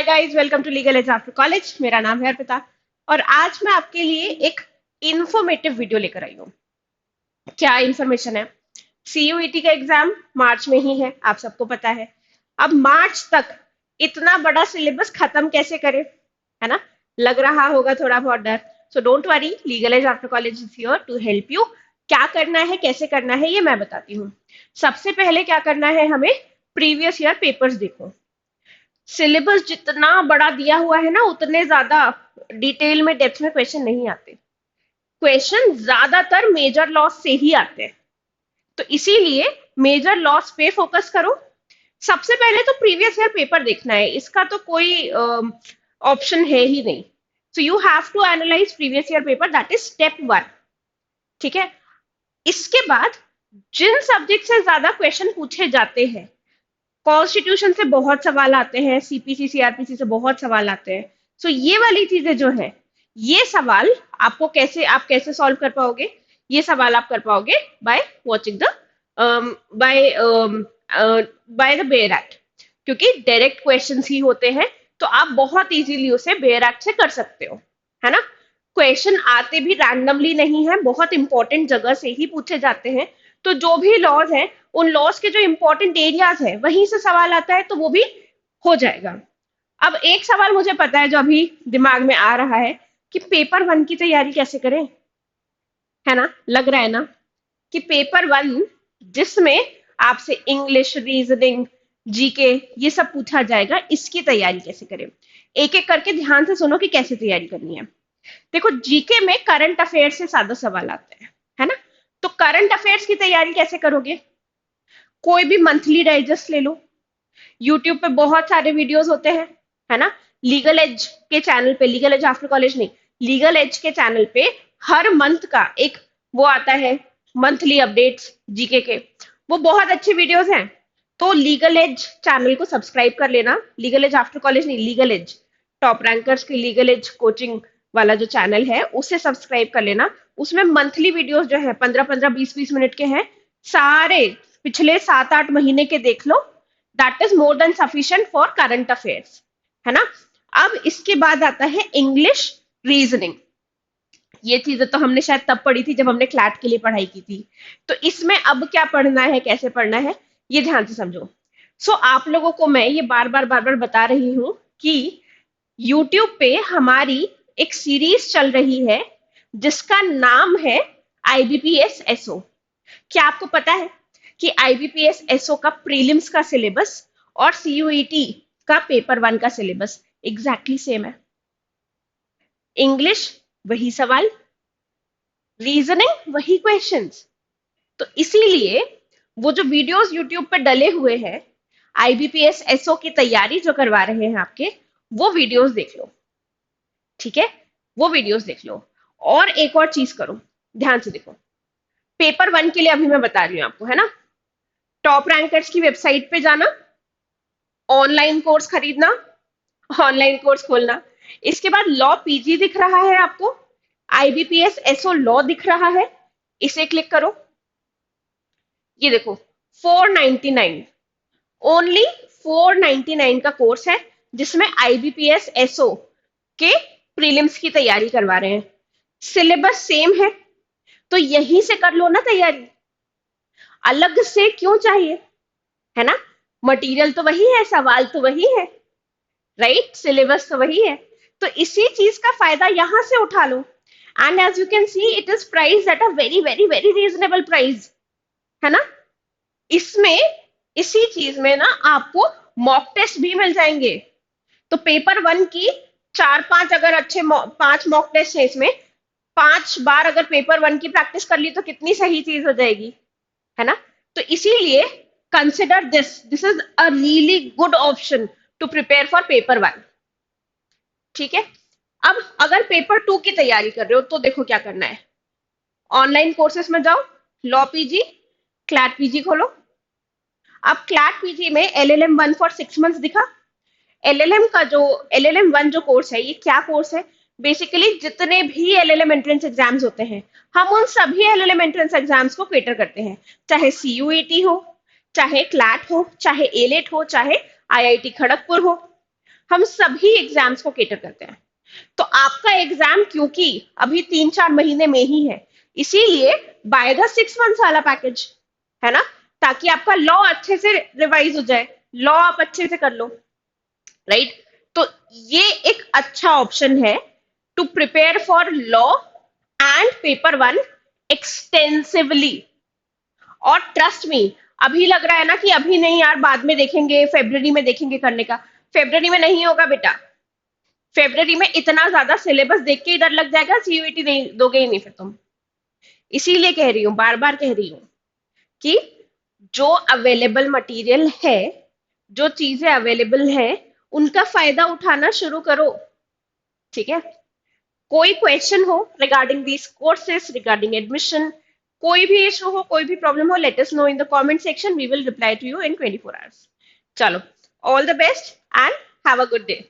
Guys, welcome to legal edge after college. मेरा नाम है अर्पिता और आज मैं आपके लिए एक इंफॉर्मेटिव वीडियो लेकर आई हूँ। क्या इंफॉर्मेशन है? सीयूईटी का एग्जाम मार्च में ही है, आप सबको पता है। अब मार्च तक इतना बड़ा सिलेबस खत्म कैसे करें, है ना? लग रहा होगा थोड़ा बहुत डर। So don't worry, legal edge after college is here to help you. क्या करना है, कैसे करना है, ये मैं बताती हूँ। सबसे पहले क्या करना है, हमें प्रीवियस ईयर पेपर्स देखो। सिलेबस जितना बड़ा दिया हुआ है ना, उतने ज्यादा डिटेल में डेप्थ में क्वेश्चन नहीं आते। क्वेश्चन ज्यादातर मेजर लॉस से ही आते हैं, तो इसीलिए मेजर लॉस पे फोकस करो। सबसे पहले तो प्रीवियस ईयर पेपर देखना है, इसका तो कोई ऑप्शन है ही नहीं। So you have to analyse previous year paper, that is step one. ठीक है। इसके बाद जिन सब्जेक्ट से ज्यादा क्वेश्चन पूछे जाते हैं, कॉन्स्टिट्यूशन से बहुत सवाल आते हैं, सीपीसी सीआरपीसी से बहुत सवाल आते हैं। सो ये वाली चीजें जो है, ये सवाल आपको कैसे सॉल्व कर पाओगे? ये सवाल आप कर पाओगे by watching the by by the bare act, क्योंकि डायरेक्ट क्वेश्चंस ही होते हैं, तो आप बहुत इजीली उसे बेयर एक्ट से कर सकते हो, है ना? क्वेश्चन आते भी रैंडमली नहीं है, बहुत इंपॉर्टेंट जगह से ही पूछे जाते हैं। तो जो भी लॉज हैं, उन लॉज के जो इंपॉर्टेंट एरियाज है वहीं से सवाल आता है, तो वो भी हो जाएगा। अब एक सवाल मुझे पता है जो अभी दिमाग में आ रहा है कि पेपर वन की तैयारी कैसे करें, है ना? लग रहा है ना कि पेपर वन जिसमें आपसे इंग्लिश, रीजनिंग, जीके ये सब पूछा जाएगा, इसकी तैयारी कैसे करें? एक एक करके ध्यान से सुनो कि कैसे तैयारी करनी है। देखो, जीके में करंट अफेयर्स से ज्यादा सवाल आते हैं, है ना? तो करंट अफेयर्स की तैयारी कैसे करोगे? कोई भी मंथली डाइजेस्ट ले लो, यूट्यूब पे बहुत सारे वीडियोस होते हैं, है ना? लीगल एज के चैनल पे, लीगल एज आफ्टर कॉलेज नहीं, लीगल एज के चैनल पे हर मंथ का एक वो आता है, मंथली अपडेट्स जीके के। वो बहुत अच्छे वीडियोस हैं, तो लीगल एज चैनल को सब्सक्राइब कर लेना। लीगल एज आफ्टर कॉलेज नहीं, लीगल एज, टॉप रैंकर्स की लीगल एज कोचिंग वाला जो चैनल है उसे सब्सक्राइब कर लेना। उसमें मंथली वीडियोस जो है 15-15, 20-20 मिनट के हैं, सारे पिछले 7-8 महीने के देख लो। That is more than sufficient for current affairs, है ना? अब इसके बाद आता है इंग्लिश, रीजनिंग। ये चीजें तो हमने शायद तब पढ़ी थी जब हमने क्लैट के लिए पढ़ाई की थी। तो इसमें अब क्या पढ़ना है, कैसे पढ़ना है, ये ध्यान से समझो। सो आप लोगों को मैं ये बार बार बता रही हूं कि यूट्यूब पे हमारी एक सीरीज चल रही है जिसका नाम है आईबीपीएस एसओ। क्या आपको पता है कि आईबीपीएस एसओ का प्रीलिम्स का सिलेबस और सीयूईटी का पेपर वन का सिलेबस एग्जैक्टली सेम है? इंग्लिश वही सवाल, रीजनिंग वही क्वेश्चंस। तो इसीलिए वो जो वीडियोस यूट्यूब पे डले हुए हैं, आईबीपीएस एसओ की तैयारी जो करवा रहे हैं आपके, वो वीडियोस देख लो। ठीक है, वो वीडियोस देख लो। और एक और चीज करो, ध्यान से देखो। पेपर वन के लिए अभी मैं बता रही हूँ आपको, है ना? टॉप रैंकर्स की वेबसाइट पे जाना, ऑनलाइन कोर्स खरीदना, ऑनलाइन कोर्स खोलना। इसके बाद लॉ पीजी दिख रहा है आपको, आईबीपीएस एसओ लॉ दिख रहा है, इसे क्लिक करो। ये देखो, 499, ओनली 499 का कोर्स है जिसमें आईबीपीएस एसओ के प्रीलिम्स की तैयारी करवा रहे हैं। सिलेबस सेम है, तो यहीं से कर लो ना तैयारी, अलग से क्यों चाहिए, है ना? मटेरियल तो वही है, सवाल तो वही है, राइट? सिलेबस तो वही है, तो इसी चीज का फायदा यहां से उठा लो। And as you can see, it is price at a very very very reasonable price, है ना? इसमें, इसी चीज में ना आपको मॉक टेस्ट भी मिल जाएंगे। तो पेपर वन की 4-5 अगर अच्छे 5 मॉक टेस्ट है इसमें, 5 बार अगर पेपर वन की प्रैक्टिस कर ली तो कितनी सही चीज हो जाएगी, है ना? तो इसीलिए consider this is a really good option to prepare for paper one. ठीक है। अब अगर पेपर टू की तैयारी कर रहे हो तो देखो क्या करना है। ऑनलाइन कोर्सेस में जाओ, लॉ पीजी, क्लैट पीजी खोलो। अब क्लैट पीजी में एलएलएम वन फॉर 6 मंथ्स दिखा। एलएलएम का जो एलएलएम वन जो कोर्स है, ये क्या कोर्स है? बेसिकली जितने भी एलएलएम एंट्रेंस एग्जाम्स होते हैं, हम उन सभी एलएलएम एंट्रेंस एग्जाम्स को केटर करते हैं, चाहे सीयूईटी हो, चाहे क्लैट हो, चाहे एलेट हो, चाहे आईआईटी खड़गपुर हो। हम सभी एग्जाम्स को केटर करते हैं। तो आपका एग्जाम क्योंकि अभी 3-4 महीने में ही है, इसीलिए बाय द 6 मंथ्स वाला पैकेज, है ना, ताकि आपका लॉ अच्छे से रिवाइज हो जाए, लॉ आप अच्छे से कर लो, राइट। तो ये एक अच्छा ऑप्शन है to prepare for law and paper one extensively. और ट्रस्ट मी, अभी लग रहा है ना कि अभी नहीं यार, बाद में देखेंगे, फेब्रवरी में देखेंगे करने का, फेब्रवरी में नहीं होगा बेटा। फेब्रवरी में इतना ज्यादा सिलेबस देख के इधर लग जाएगा, सीयूईटी नहीं दोगे ही नहीं फिर तुम। इसीलिए कह रही हूँ, बार बार कह रही हूँ कि जो अवेलेबल मटेरियल है, जो चीजें अवेलेबल है, उनका फायदा उठाना शुरू करो, ठीक है। कोई क्वेश्चन हो regarding these courses, regarding admission, कोई भी इशू हो, कोई भी प्रॉब्लम हो, let us know in the comment section, we will reply to you in 24 hours। चलो, all the best and have a good day.